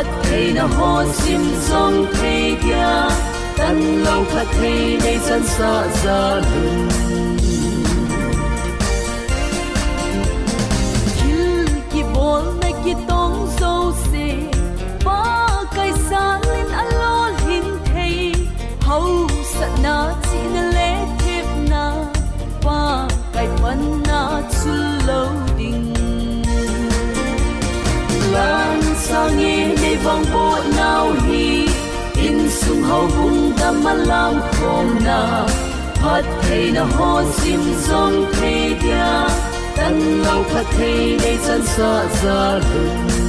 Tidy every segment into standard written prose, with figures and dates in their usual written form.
phát thầy na ho sim dòng thầy dia tan lâu phát thầy đây chân xa ra lưng kil ki bol na ki tong zo se ba kai sa lên alo hin thei hau sat na chi na le thep na ba kai pan na chul lo ding lan sang nghe đây vang bộ nào hi in sung hậu hung đam lam khom na phát thầy na ho sim dòng thầy dia tan lâu phát thầy đây chân xa ra lưng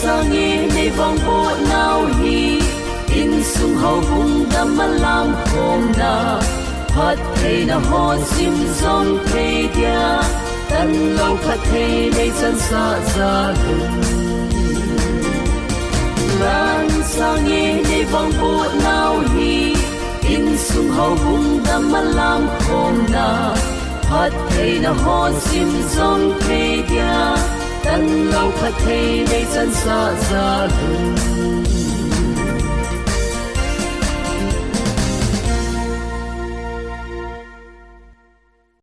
sang nghe đây vang bộ nào hi in sung hậu hung đam lam khom na phát thầy na ho sim dòng thầy dia tan lâu phát thầy đây chân xa ra lưng lan sang nghe đây vang bộ nào hi in sung hậu hung đam lam khom na phát thầy na ho sim dòng thầy dia tan lâu phát thầy đây chân xa ra lưng